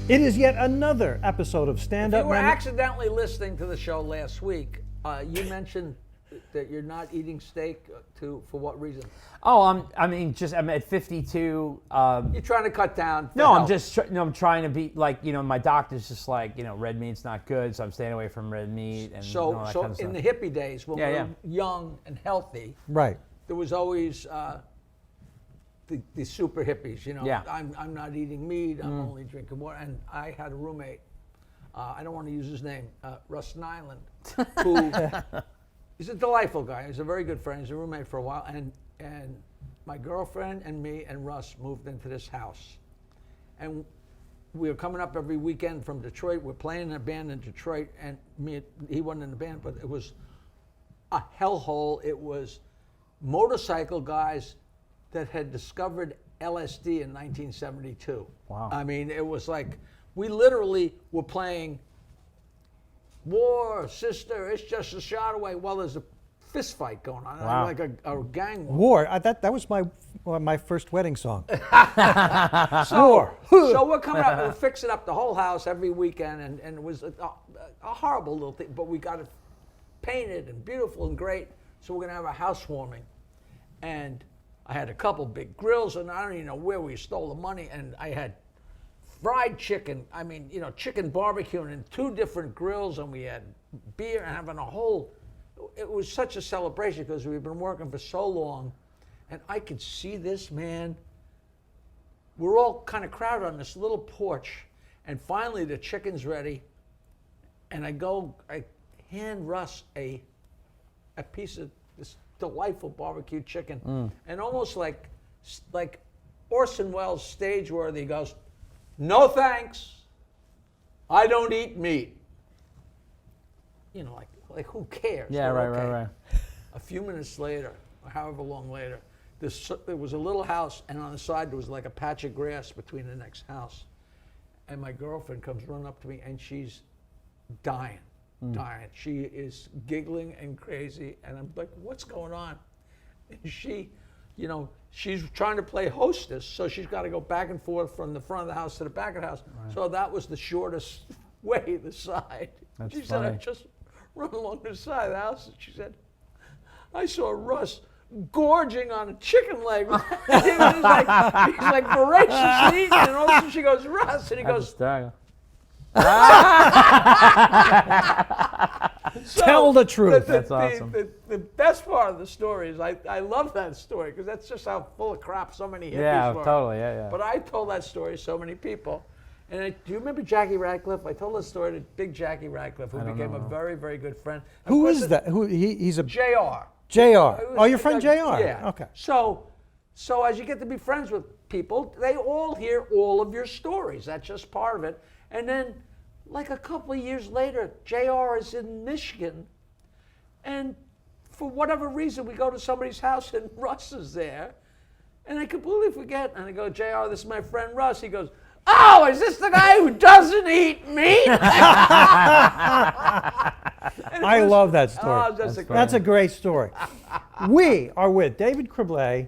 It is yet another episode of Standup If you were Memories. accidentally listening to the show last week, you mentioned that you're not eating steak for what reason? Oh, I'm at 52. You're trying to cut down. No, I'm trying to be like, my doctor's just like, red meat's not good, so I'm staying away from red meat and all that kind of in stuff. the hippie days when we were young and healthy, Right. there was always the super hippies, I'm not eating meat, I'm only drinking water. And I had a roommate, I don't want to use his name, Russ Nyland, who he's a delightful guy. He's a very good friend. He's a roommate for a while. And my girlfriend and me and Russ moved into this house. And we were coming up every weekend from Detroit. We're playing in a band in Detroit, and he wasn't in the band, but it was a hellhole. It was motorcycle guys that had discovered LSD in 1972. Wow. I mean, it was like, we literally were playing War, Sister, It's Just a Shot Away. Well, there's a fist fight going on, Wow. like a gang war. War. That was my first wedding song. So we're coming up, we're fixing up the whole house every weekend, and it was a horrible little thing, but we got it painted and beautiful and great, so we're gonna have a housewarming. And I had a couple big grills, and I don't even know where we stole the money, and I had fried chicken, chicken barbecue in 2 different grills, and we had beer and having a whole, it was such a celebration because we've been working for so long, and I could see this, man. We're all kind of crowded on this little porch, and finally the chicken's ready, and I hand Russ a piece of this delightful barbecue chicken, and almost like Orson Welles stage worthy, he goes, "No thanks, I don't eat meat." Like who cares? Yeah, We're right, okay. right. A few minutes later, or however long later, there was a little house, and on the side there was like a patch of grass between the next house. And my girlfriend comes running up to me, and she's dying. She is giggling and crazy, and I'm like, "What's going on?" And she, she's trying to play hostess, so she's got to go back and forth from the front of the house to the back of the house. Right. So that was the shortest way, the side. That's she funny. said, "I just run along the side of the house," and she said, "I saw Russ gorging on a chicken leg." he's like voraciously eating, and all of a sudden she goes, "Russ," and he goes, Tell the truth. That's awesome. The best part of the story is I love that story because that's just how full of crap so many hippies were. Totally, yeah. But I told that story to so many people. And do you remember Jackie Radcliffe? I told that story to Big Jackie Radcliffe, who became a very, very good friend. Who is that? He's a JR. JR. Oh, your friend JR. Yeah. Okay. So as you get to be friends with people, they all hear all of your stories. That's just part of it. And then, like a couple of years later, JR is in Michigan, and for whatever reason, we go to somebody's house and Russ is there, and I completely forget. And I go, "JR, this is my friend Russ." He goes, "Oh, is this the guy who doesn't eat meat?" I love that story. Oh, That's a great story. We are with David Criblez,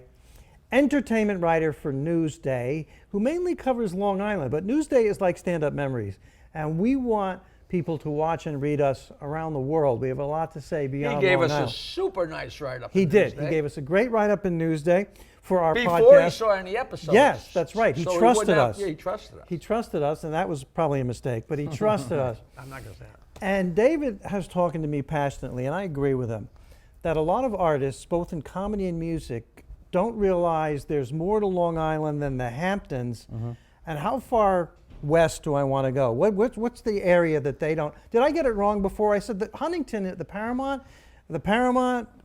entertainment writer for Newsday, who mainly covers Long Island, but Newsday is like Standup Memories, and we want people to watch and read us around the world. We have a lot to say beyond Long Island. He gave us a super nice write-up. He did. He gave us a great write-up in Newsday for our podcast. Before he saw any episodes. Yes, that's right. He trusted us. Yeah, he trusted us. He trusted us, and that was probably a mistake, but he trusted us. I'm not going to say that. And David has talking to me passionately, and I agree with him, that a lot of artists, both in comedy and music, don't realize there's more to Long Island than the Hamptons. And how far west do I want to go? What's the area that they don't? Did I get it wrong before? I said that Huntington, the Paramount,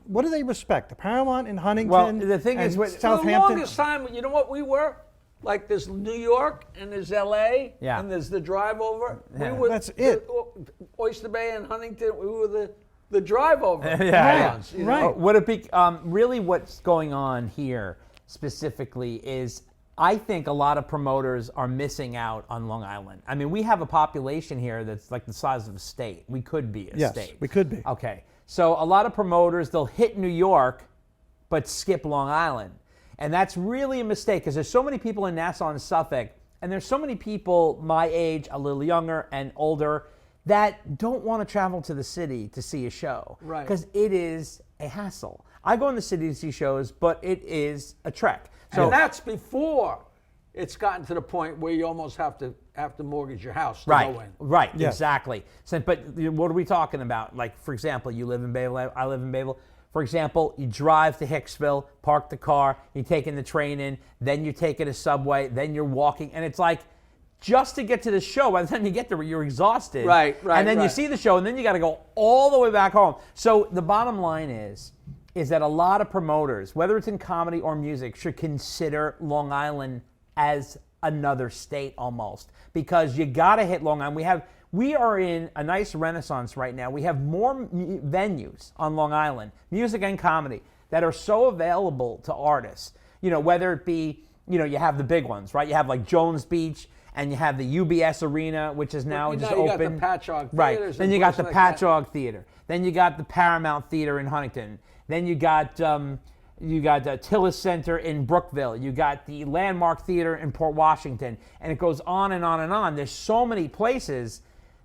what do they respect? The Paramount in Huntington? Well, the thing is, Southampton. For the longest time, you know what we were? Like there's New York and there's LA and there's the drive over. Yeah. We were That's it. Oyster Bay and Huntington, we were the drive over. Yeah. towns, you know? Right. Would it be really what's going on here? specifically is I think a lot of promoters are missing out on Long Island. I mean, we have a population here that's like the size of a state. We could be a state. Yes, we could be. Okay. So a lot of promoters, they'll hit New York, but skip Long Island. And that's really a mistake because there's so many people in Nassau and Suffolk, and there's so many people my age, a little younger and older, that don't want to travel to the city to see a show. Right. Because it is a hassle. I go in the city to see shows, but it is a trek. So And that's before it's gotten to the point where you almost have to mortgage your house to right, go in. right, Yes. exactly. So, but what are we talking about? Like, for example, you live in Bayville, I live in Bayville. For example, you drive to Hicksville, park the car, you're taking the train in, then you're taking a subway, then you're walking, and it's like, just to get to the show, by the time you get there, you're exhausted. Right, And then you right. see the show, and then you got to go all the way back home. So the bottom line is that a lot of promoters, whether it's in comedy or music, should consider Long Island as another state almost, because you got to hit Long Island. We are in a nice renaissance right now. We have more venues on Long Island, music and comedy, that are so available to artists. You know, whether it be, you know, you have the big ones, right? You have like Jones Beach, and you have the UBS Arena, which is now just you open. got the Patchogue Right. Theaters Then and you got the places like that. Patchogue Theater. Then you got the Paramount Theater in Huntington. Then you got the Tillis Center in Brookville. You got the Landmark Theater in Port Washington, and it goes on and on and on. There's so many places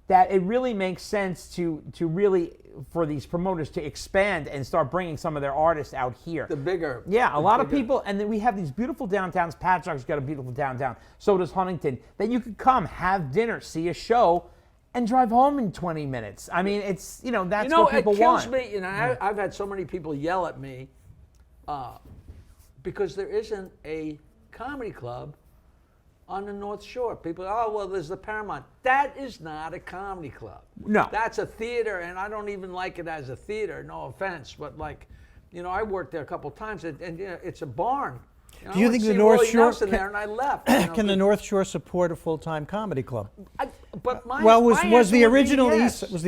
that it really makes sense to really for these promoters to expand and start bringing some of their artists out here. The bigger. Yeah, a the lot of bigger. people, and then we have these beautiful downtowns. Patchogue's got a beautiful downtown. So does Huntington. Then you could come, have dinner, see a show, and drive home in 20 minutes. I mean, it's, you know, that's what people it kills want. me. You know, I've had so many people yell at me because there isn't a comedy club on the North Shore. People, oh, well, there's the Paramount. That is not a comedy club. No. That's a theater, and I don't even like it as a theater, no offense, but like, you know, I worked there a couple times, and you know, it's a barn. You know, Do you I think went the to see North Willie Shore Nelson there, and I left. You know, Can the but- North Shore support a full-time comedy club? But my, Well, my was answer the would be original yes. East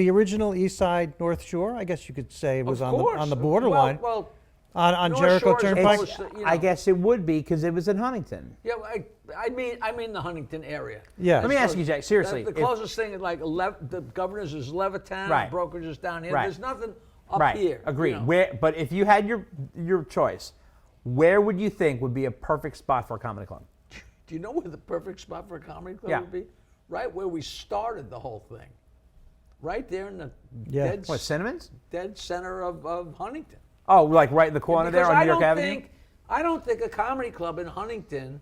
East Side North Shore? I guess you could say it was Of on course. the borderline Well, on North Jericho Shore is Turnpike. almost, you know, I guess it would be because it was in Huntington. yeah, I mean the Huntington area. Yes. Let me ask you, Jay, seriously. The closest thing is like the Governor's is Levittown, Right. Brokerage is down here. Right. There's nothing up Right, here. agreed. you know. Where, but if you had your choice, where would you think would be a perfect spot for a comedy club? Do you know where the perfect spot for a comedy club Yeah. would be? Right where we started the whole thing. Right there in the Yeah. What, Cinnamon's? dead center of Huntington. Oh, like right in the corner there Because on New York Avenue? I don't think a comedy club in Huntington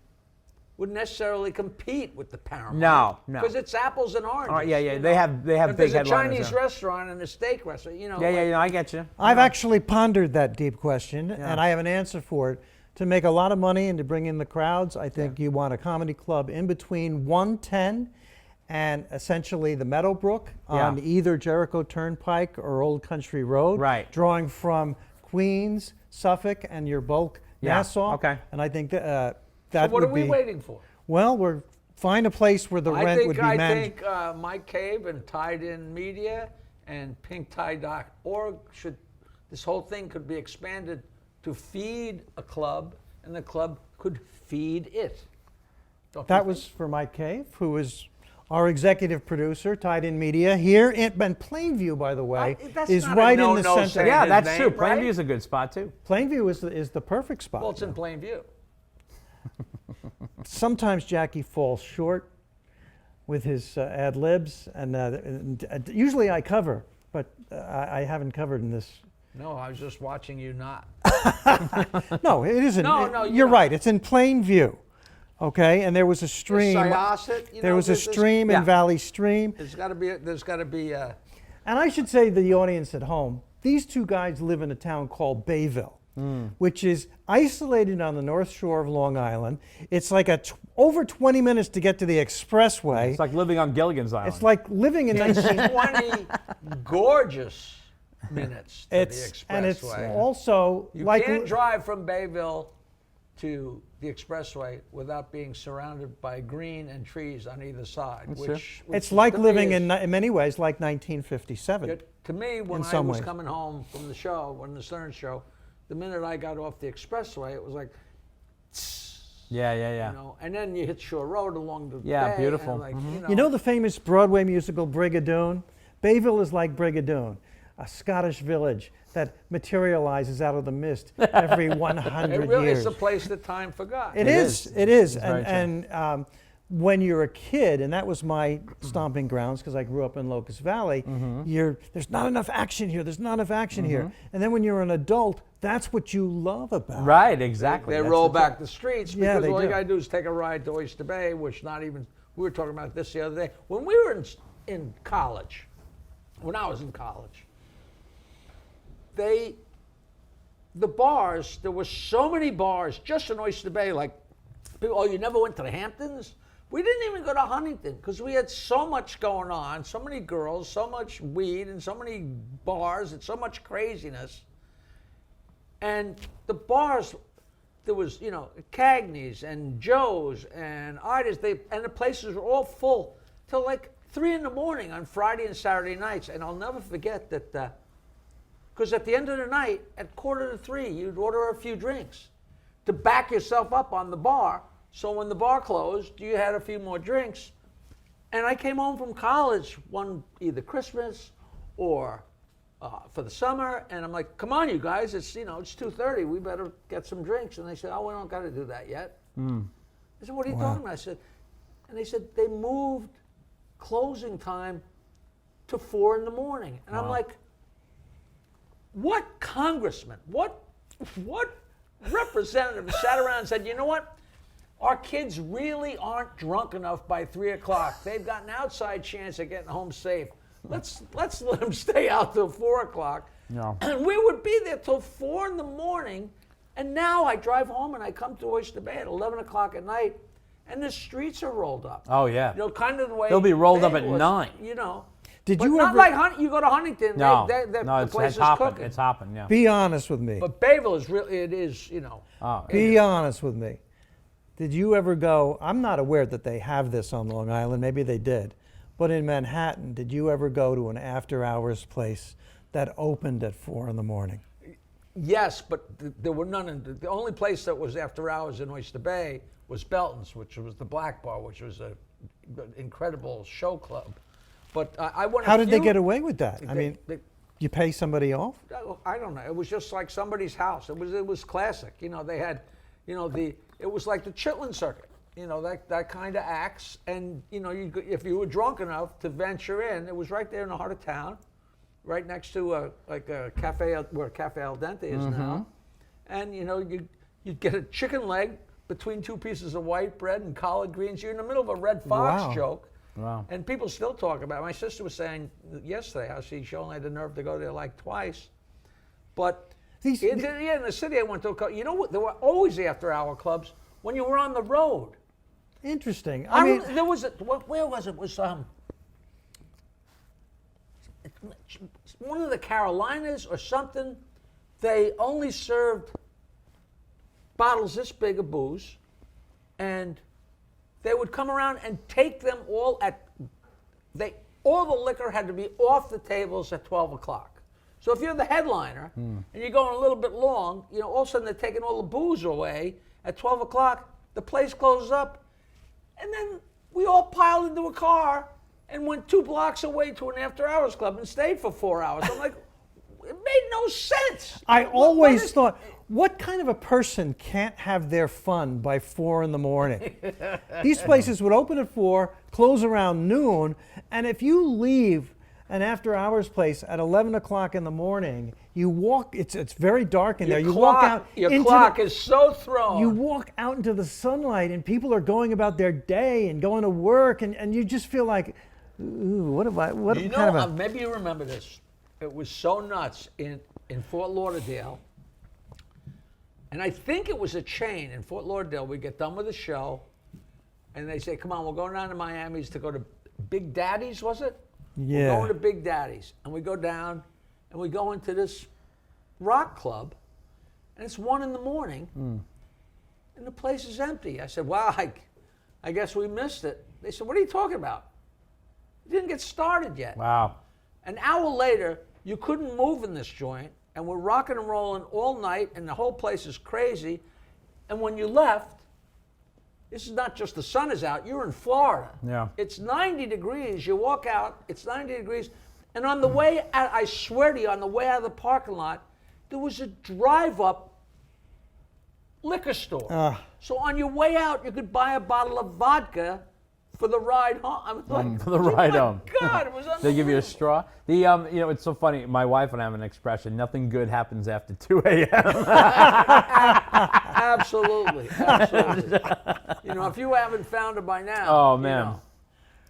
would necessarily compete with the Paramount. No. Because it's apples and oranges. Oh, yeah. you They know. have If big there's a headliners Chinese there. restaurant and a steak restaurant, you know. Yeah, I get you. I've actually pondered that deep question, and I have an answer for it. To make a lot of money and to bring in the crowds, I think you want a comedy club in between 110 and essentially the Meadowbrook on Yeah. either Jericho Turnpike or Old Country Road, Right. drawing from Queens, Suffolk, and your bulk Yeah, Nassau. okay. And I think that So that what would are we be waiting for? well. Find a place where the rent would be I managed. think Mike Cave and Tied In Media and PinkTie.org this whole thing could be expanded to feed a club, and the club could feed it. Don't you That think? was for Mike Cave, who is our executive producer, Tied In Media here in Plainview, by the way, that's is not a right in the no-no center. saying Yeah, his that's name, true. right? Plainview's a good spot too. Plainview is the perfect spot. Well, it's in plain view. Sometimes Jackie falls short with his ad libs, and usually I cover, but I haven't covered in this. No, I was just watching you not. No, it isn't. No, You're right. It's in plain view. Okay, and there was a stream. Syosset, you There know, was a there's this- stream yeah. in Valley Stream. There's got to be. And I should say to the audience at home, these two guys live in a town called Bayville, which is isolated on the North Shore of Long Island. It's like over 20 minutes to get to the expressway. It's like living on Gilligan's Island. It's like living in 20 gorgeous minutes to the expressway. and it's also You like can't drive from Bayville to the expressway without being surrounded by green and trees on either side. Which it's like to me living is- in many ways like 1957. To me, when in I some was ways. coming home from the show, when the Stern show, the minute I got off the expressway, it was like, Yeah, yeah, yeah. You know, and then you hit Shore Road along the Yeah, bay, beautiful. and You know the famous Broadway musical Brigadoon? Bayville is like Brigadoon, a Scottish village that materializes out of the mist every 100 it really years. is a place that time forgot. It is. It is. It's very And when you're a kid, and that was my stomping grounds because I grew up in Locust Valley, there's not enough action here. There's not enough action here. And then when you're an adult, that's what you love about it. Right, exactly. They That's roll the back the streets Yeah, because they all you do. got to do is take a ride to Oyster Bay, which not even, we were talking about this the other day. When we were in college, when I was in college, the bars, there were so many bars just in Oyster Bay, like, people, oh, you never went to the Hamptons? We didn't even go to Huntington because we had so much going on, so many girls, so much weed, and so many bars, and so much craziness. And the bars, there was, you know, Cagney's and Joe's and Artist, and the places were all full till like 3 in the morning on Friday and Saturday nights. And I'll never forget that, because at the end of the night, at 2:45, you'd order a few drinks to back yourself up on the bar. So when the bar closed, you had a few more drinks. And I came home from college either Christmas or for the summer, and I'm like, come on, you guys, it's 2:30, we better get some drinks. And they said, oh, we don't got to do that yet. I said, what are you talking about? I said, and they said, they moved closing time to 4 in the morning. And I'm like, what congressman, what representative sat around and said, you know what? Our kids really aren't drunk enough by 3 o'clock. They've got an outside chance of getting home safe. Let's let them stay out till 4 o'clock. No. And we would be there till 4 in the morning. And now I drive home and I come to Oyster Bay at 11 o'clock at night, and the streets are rolled up. Oh, yeah. You know, kind of the way They'll be rolled up Bay at was, 9. You know. Did But you not ever like you go to Huntington. No, the no, place it's is hopping. cooking. It's hopping, yeah. be honest with me? But Bayville is really, it is, you know. Oh, Be honest with me. Did you ever go? I'm not aware that they have this on Long Island. Maybe they did. But in Manhattan, did you ever go to an after-hours place that opened at 4 in the morning? Yes, but there were none. The only place that was after hours in Oyster Bay was Belton's, which was the Black Bar, which was an incredible show club. But I went. How did they get away with that? I They- mean, they- you pay somebody off? I don't know. It was just like somebody's house. It was classic. You know, they had, you know, it was like the Chitlin circuit. You know, that kind of acts. And you know, if you were drunk enough to venture in, it was right there in the heart of town, right next to a cafe where Cafe Al Dente is now. And you know, you'd get a chicken leg between 2 pieces of white bread and collard greens. You're in the middle of a Red Fox Wow. joke. Wow. And people still talk about it. My sister was saying yesterday how she only had the nerve to go there like twice. But in the city I went to, you know what? There were always the after-hour clubs when you were on the road. Interesting. I mean, There was where was it? It was one of the Carolinas or something. They only served bottles this big of booze, and they would come around and take them all all the liquor had to be off the tables at 12 o'clock. So if you're the headliner and you're going a little bit long, you know, all of a sudden they're taking all the booze away at 12 o'clock. The place closes up, and then we all piled into a car and went 2 blocks away to an after-hours club and stayed for 4 hours. I'm like, it made no sense. I always thought, what kind of a person can't have their fun by 4 in the morning? These places would open at 4, close around noon, and if you leave an after-hours place at 11 o'clock in the morning, you walk. It's very dark in there. You walk out. Your into clock is so thrown. You walk out into the sunlight, and people are going about their day and going to work, and you just feel like, ooh, what am I? What You kind know, of a? maybe you remember this. It was so nuts in Fort Lauderdale. And I think it was a chain in Fort Lauderdale. We get done with the show, and they say, come on, we're going down to Miami's to go to Big Daddy's, was it? Yeah. We're going to Big Daddy's. And we go down, and we go into this rock club, and it's 1 in the morning, and the place is empty. I said, wow, I guess we missed it. They said, what are you talking about? It didn't get started yet. Wow. An hour later, you couldn't move in this joint, and we're rocking and rolling all night, and the whole place is crazy. And when you left, This is not just the sun is out. You're in Florida. Yeah. It's 90 degrees. You walk out, it's 90 degrees. And on the way out, I swear to you, on the way out of the parking lot, there was a drive-up liquor store. So on your way out, you could buy a bottle of vodka for the ride home. I was like, For the ride home. God, it was unbelievable. They give you a straw. The you know, it's so funny. My wife and I have an expression: nothing good happens after 2 a.m. Absolutely, absolutely. You know, if you haven't found it by now. Oh you man, know.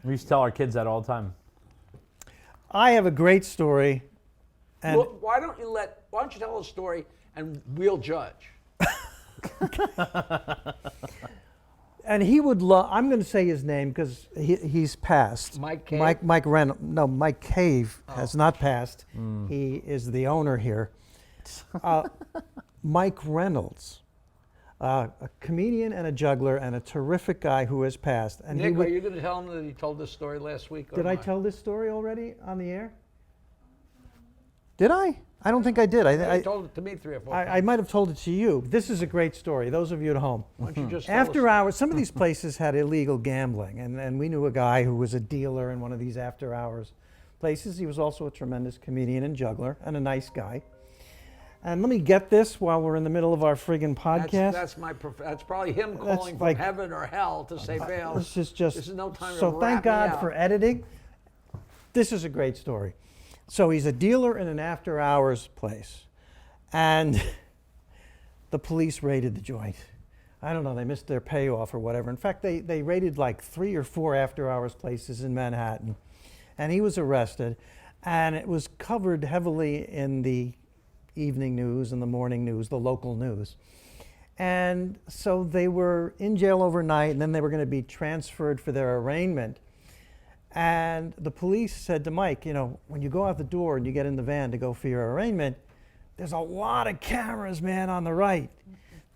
we used to tell our kids that all the time. I have a great story. And Well, why don't you tell a story and we'll judge? and he would love, I'm going to say his name because he's passed. Mike Cave? Mike Reynolds. No, Mike Cave has not passed. He is the owner here. Mike Reynolds, a comedian and a juggler and a terrific guy who has passed. And Nick, are you going to tell him that he told this story last week? Did I tell this story already on the air? Did I? I don't think I did. I told it to me 3 or 4 times. I might have told it to you. This is a great story. Those of you at home. Why don't you just tell After us? hours, some of these places had illegal gambling, and we knew a guy who was a dealer in one of these after hours places. He was also a tremendous comedian and juggler and a nice guy. And let me get this while we're in the middle of our friggin' podcast. That's probably him calling from like- heaven or hell to say, Bales, This is just this is no time to so wrap thank me God out. for editing. This is a great story. So he's a dealer in an after hours place, and the police raided the joint. I don't know, they missed their payoff or whatever. In fact, they raided like 3 or 4 after hours places in Manhattan, and he was arrested, and it was covered heavily in the evening news and the morning news, the local news. And so they were in jail overnight, and then they were going to be transferred for their arraignment. And the police said to Mike, you know, when you go out the door and you get in the van to go for your arraignment, there's a lot of cameras, man, on the right.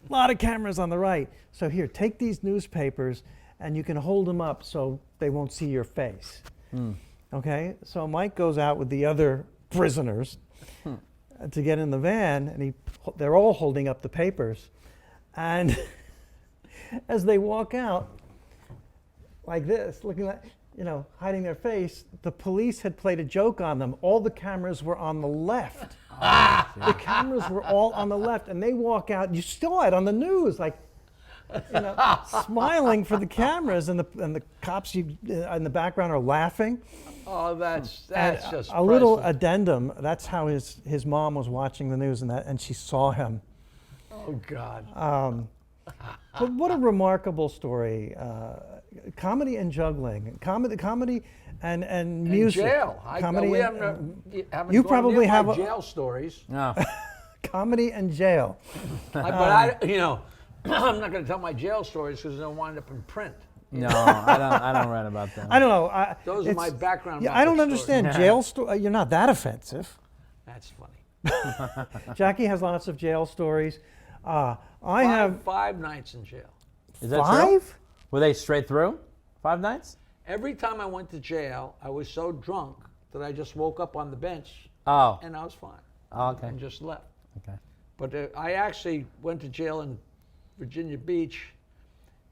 A lot of cameras on the right. So here, take these newspapers and you can hold them up so they won't see your face. Okay? So Mike goes out with the other prisoners to get in the van, and they're all holding up the papers. And as they walk out, like this, looking like, you know, hiding their face, the police had played a joke on them. All the cameras were on the left. The cameras were all on the left, and they walk out. You saw it on the news, like, you know, smiling for the cameras, and the cops in the background are laughing. Oh, that's And just a little priceless. addendum. That's how his mom was watching the news, and she saw him. Oh, God. But what a remarkable story! Comedy and juggling, comedy and music. Jail. Comedy we and- haven't You gone probably near have my a- jail stories. No. comedy and jail. You know, I'm not going to tell my jail stories because they'll wind up in print. No, I don't write about that. I don't know. Those are it's- my background. Yeah, I don't Muppet understand stories. jail story. You're not that offensive. That's funny. Jackie has lots of jail stories. I I have have 5 nights in jail. Is that true? 5. Were they straight through? 5 nights? Every time I went to jail, I was so drunk that I just woke up on the bench Oh. and I was fine. Oh, okay. And just left. Okay. But I actually went to jail in Virginia Beach,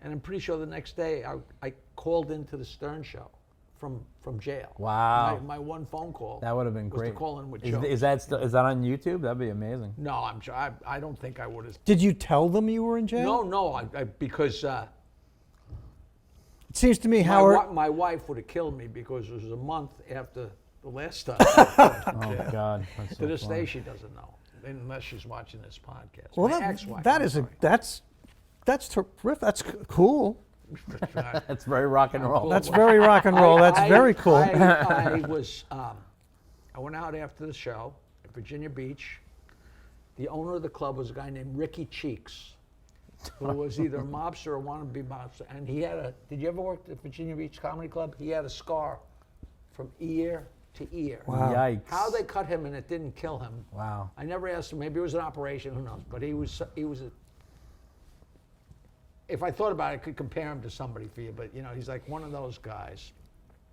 and I'm pretty sure the next day I called into the Stern Show from jail. Wow. My one phone call. That would have been was great. to call in with Is, jokes. is that on YouTube? That'd be amazing. No, I'm sure. I don't think I would have. Did you tell them you were in jail? No, because It seems to me Howard. my wife would have killed me because it was a month after the last time. Oh God. That's so To this funny. day, she doesn't know, unless she's watching this podcast. Well, My ex-wife. that I'm is sorry. that's terrific. That's cool. That's very rock and roll. That's very rock and roll. That's very cool. I went out after the show at Virginia Beach. The owner of the club was a guy named Ricky Cheeks, who was either a mobster or wannabe mobster. And he had did you ever work at Virginia Beach Comedy Club? He had a scar from ear to ear. Wow. Yikes. How they cut him and it didn't kill him. Wow. I never asked him. Maybe it was an operation. Who knows? But he was if I thought about it, I could compare him to somebody for you. But you know, he's like one of those guys.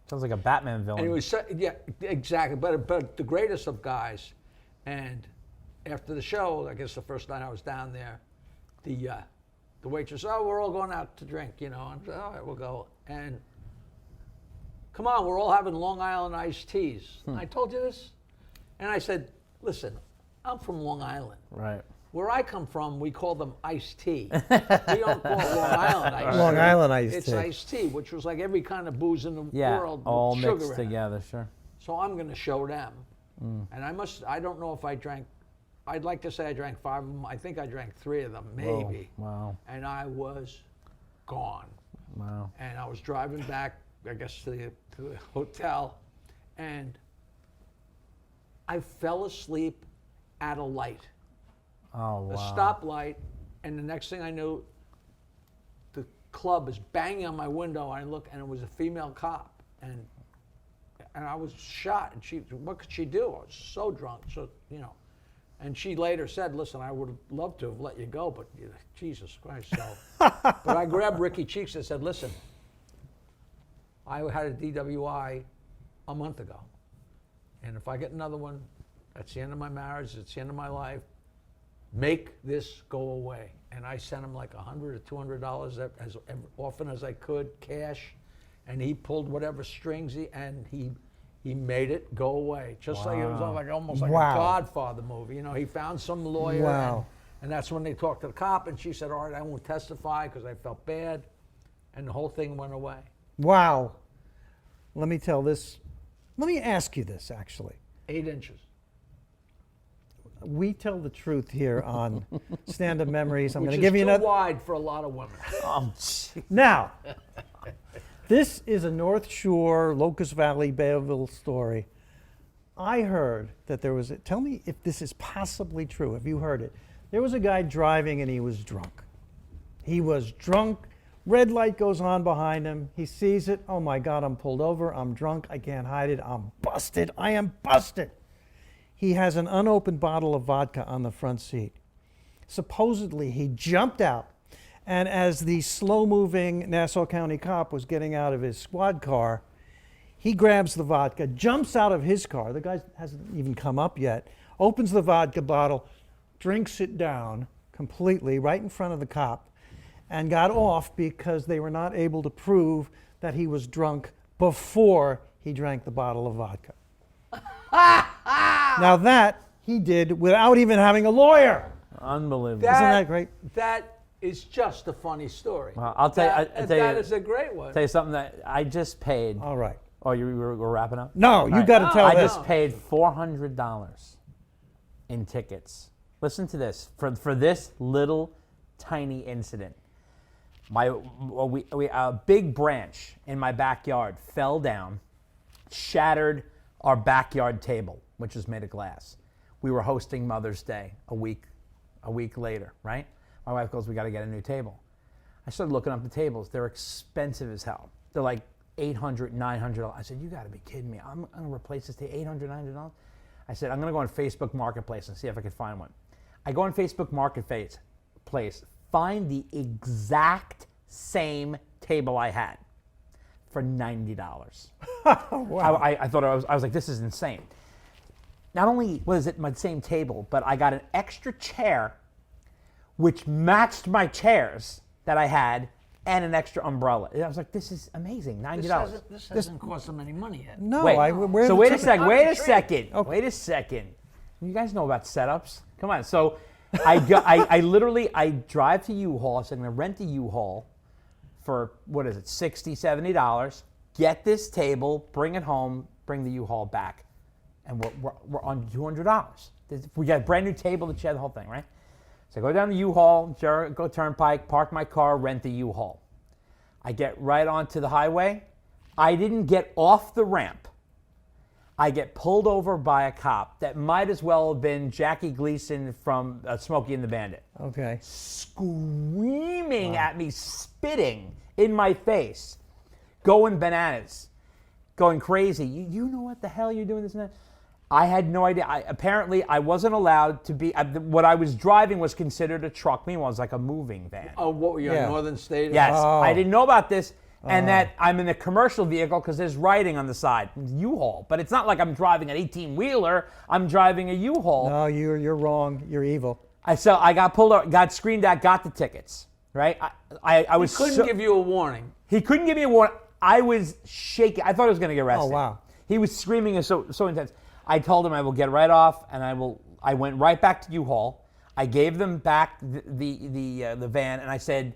Sounds like a Batman villain. And he was yeah, exactly. But the greatest of guys. And after the show, I guess the first night I was down there, the the waitress, oh, we're all going out to drink, you know. And I said, all right, we'll go. And come on, we're all having Long Island iced teas. I told you this? And I said, listen, I'm from Long Island. Right. Where I come from, we call them iced tea. We don't call it Long Island iced tea. Long Island iced It's tea. iced tea, which was like every kind of booze in the Yeah, world. all with sugar mixed in it. together, sure. So I'm going to show them. And I don't know if I drank, I'd like to say I drank 5 of them. I think I drank 3 of them, maybe. Whoa, wow. And I was gone. Wow. And I was driving back, I guess, to the hotel, and I fell asleep at a light, Oh, wow. a stoplight, and the next thing I knew, the club is banging on my window. I look, and it was a female cop, and I was shot. And what could she do? I was so drunk, so you know. And she later said, "Listen, I would have loved to have let you go, but Jesus Christ." So, but I grabbed Ricky Cheeks and said, "Listen, I had a DWI a month ago, and if I get another one, that's the end of my marriage. It's the end of my life. Make this go away." And I sent him like $100 or $200 as often as I could, cash, and he pulled whatever strings he made it go away, just like it was almost like Wow. a Godfather movie. You know, he found some lawyer, Wow. and that's when they talked to the cop, and she said, "All right, I won't testify because I felt bad," and the whole thing went away. Wow. Let me tell this. Let me ask you this, actually. 8 inches. We tell the truth here on Stand-Up Memories. I'm Which going is to give you too another. wide for a lot of women. Oh, gee. Now, this is a North Shore, Locust Valley, Bayville story. I heard that there was, tell me if this is possibly true. Have you heard it? There was a guy driving and he was drunk. He was drunk. Red light goes on behind him. He sees it. Oh my God, I'm pulled over. I'm drunk. I can't hide it. I'm busted. I am busted. He has an unopened bottle of vodka on the front seat. Supposedly, he jumped out, and as the slow-moving Nassau County cop was getting out of his squad car, he grabs the vodka, jumps out of his car. The guy hasn't even come up yet. Opens the vodka bottle, drinks it down completely right in front of the cop, and got off because they were not able to prove that he was drunk before he drank the bottle of vodka. Now that he did without even having a lawyer. Unbelievable. Isn't that great? That is just a funny story. Well, I'll tell you. That is a great one. Tell you something that I just paid. All right. Oh, we're wrapping up? No, you got to tell I this. just paid $400 in tickets. Listen to this. For this little tiny incident. A big branch in my backyard fell down, shattered our backyard table, which was made of glass. We were hosting Mother's Day a week later, right? My wife goes, "We got to get a new table." I started looking up the tables. They're expensive as hell. They're like $800, $900. I said, "You got to be kidding me. I'm going to replace this to $800, $900. I said, "I'm going to go on Facebook Marketplace and see if I can find one." I go on Facebook Marketplace, find the exact same table I had for $90. Wow. I thought I was like, this is insane. Not only was it my same table, but I got an extra chair which matched my chairs that I had and an extra umbrella. I was like, this is amazing, $90. This hasn't cost them any money yet. No, Wait, where's so the wait a ticket? second, wait a Concentrate. second, Okay. wait a second. You guys know about setups. Come on. So I literally drive to U-Haul. I said, I'm going to rent a U-Haul for, what is it, $60, $70. Get this table, bring it home, bring the U-Haul back. And we're on $200. We got a brand new table to share the whole thing, right? So I go down the U-Haul, go Turnpike, park my car, rent the U-Haul. I get right onto the highway. I didn't get off the ramp. I get pulled over by a cop that might as well have been Jackie Gleason from Smokey and the Bandit. Okay. Screaming at me, spitting in my face, going bananas, going crazy. You know what the hell you're doing this and that? I had no idea. Apparently, I wasn't allowed to be. What I was driving was considered a truck. Meanwhile, it was like a moving van. Oh, what were you, Yeah. in Northern State? Yes, Oh. I didn't know about this. And that I'm in a commercial vehicle because there's writing on the side, U-Haul. But it's not like I'm driving an 18-wheeler. I'm driving a U-Haul. No, you're wrong. You're evil. So I got pulled over, got screened at, got the tickets, right? I was Couldn't give you a warning. He couldn't give me a warning. I was shaking. I thought I was going to get arrested. Oh, wow. He was screaming so intense. I told him I will get right off, and I went right back to U-Haul. I gave them back the van, and I said,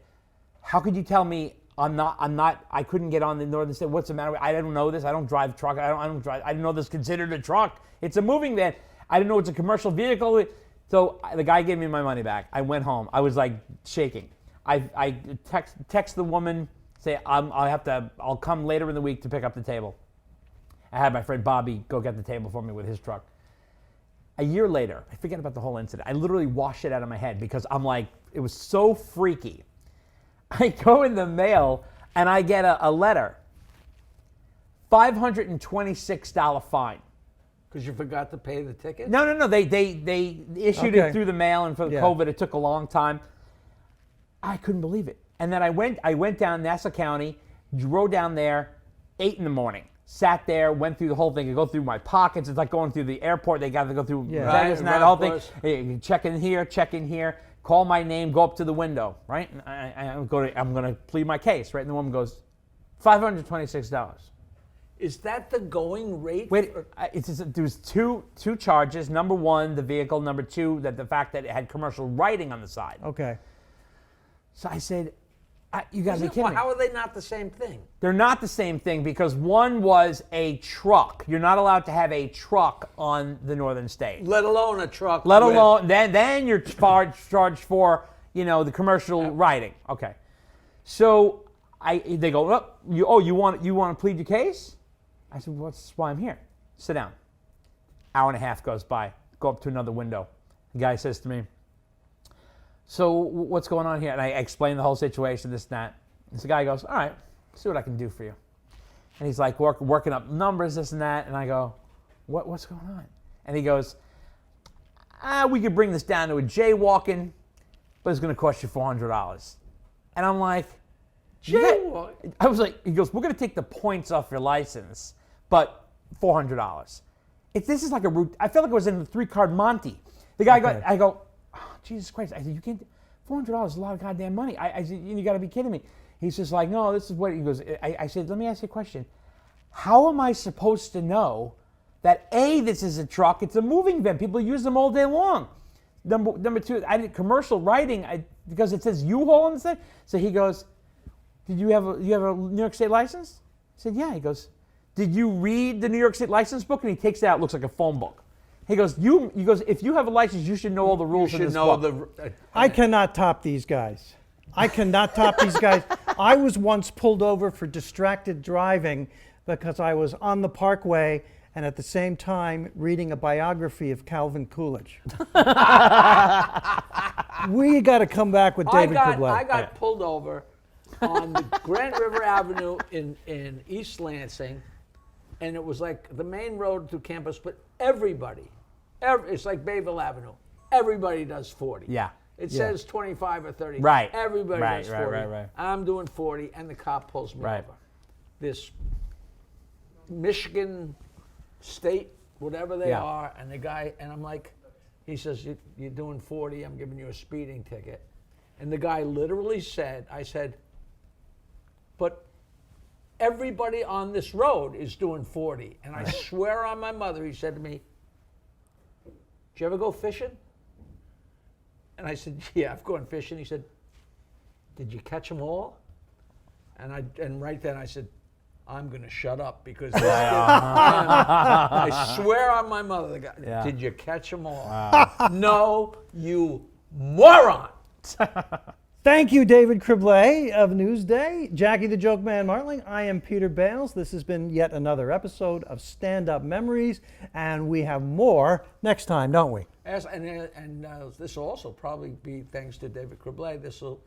"How could you tell me I couldn't get on the Northern State? What's the matter? I don't know this. I don't drive truck. I don't drive. I didn't know this is considered a truck. It's a moving van. I didn't know it's a commercial vehicle." So the guy gave me my money back. I went home. I was like shaking. I text the woman, say I'll come later in the week to pick up the table. I had my friend Bobby go get the table for me with his truck. A year later, I forget about the whole incident. I literally washed it out of my head because I'm like, it was so freaky. I go in the mail and I get a letter. $526 fine. Because you forgot to pay the ticket? No. They issued it through the mail, and for COVID, it took a long time. I couldn't believe it. And then I went down Nassau County, drove down there, 8 a.m, sat there, went through the whole thing. I go through my pockets. It's like going through the airport. They got to go through Vegas and that whole thing. Hey, check in here, call my name, go up to the window, right? And I'm going to plead my case, right? And the woman goes, $526. Is that the going rate? Wait, there's two charges. Number one, the vehicle. Number two, the fact that it had commercial writing on the side. Okay. So I said, you got to be kidding me. How are they not the same thing? They're not the same thing because one was a truck. You're not allowed to have a truck on the Northern State. Let alone a truck. Then you're charged for, the commercial writing. Okay. So they go, you want to plead your case? I said, well, that's why I'm here. Sit down. Hour and a half goes by. Go up to another window. The guy says to me, so what's going on here? And I explain the whole situation, this and that. And the guy goes, all right, see what I can do for you. And he's like working up numbers, this and that. And I go, what's going on? And he goes, we could bring this down to a jaywalking, but it's going to cost you $400. And I'm like, jaywalking? I was like, he goes, we're going to take the points off your license, but $400. This is like a route. I felt like I was in the 3-card Monte. The guy I go, oh, Jesus Christ. I said, you can't, $400 is a lot of goddamn money. I said, you got to be kidding me. He's just like, no, this is what, he goes, I said, let me ask you a question. How am I supposed to know that A, this is a truck, it's a moving van, people use them all day long. Number two, I did commercial writing because it says U-Haul on the thing. So he goes, did you have a New York State license? I said, yeah. He goes, did you read the New York State license book? And he takes it out, it looks like a phone book. He goes, if you have a license, you should know all the rules in this book. I cannot top these guys. I was once pulled over for distracted driving because I was on the Parkway and at the same time reading a biography of Calvin Coolidge. We got to come back with David Criblez. I got pulled over on the Grand River Avenue in East Lansing, and it was like the main road to campus, but it's like Bayville Avenue. Everybody does 40. Yeah. It says 25 or 30. Right. Everybody does 40. Right. I'm doing 40, and the cop pulls me over. This Michigan State, whatever they are, and the guy, and I'm like, he says, you're doing 40, I'm giving you a speeding ticket. And the guy literally said, I said, but everybody on this road is doing 40. And I swear on my mother, he said to me, did you ever go fishing? And I said, yeah, I've gone fishing. He said, did you catch them all? And right then I said, I'm going to shut up because this I swear on my mother, the guy, did you catch them all? No, you moron. Thank you, David Criblez of Newsday. Jackie the Joke Man Martling. I am Peter Bales. This has been yet another episode of Stand-Up Memories, and we have more next time, don't we? Yes, and this will also probably be thanks to David Criblez. This will,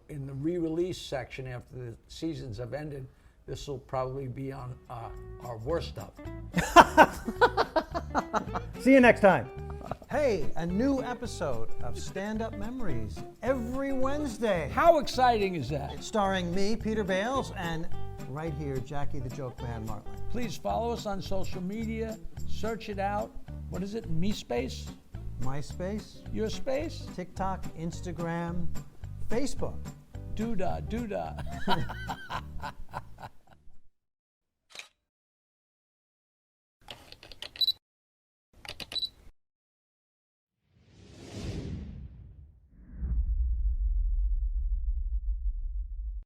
in the re-release section after the seasons have ended, this will probably be on our worst stuff. See you next time. Hey, a new episode of Stand-Up Memories every Wednesday. How exciting is that? Starring me, Peter Bales, and right here, Jackie the Joke Man Martling. Please follow us on social media. Search it out. What is it? MeSpace? MySpace? Your space? TikTok, Instagram, Facebook. Doodah, doodah.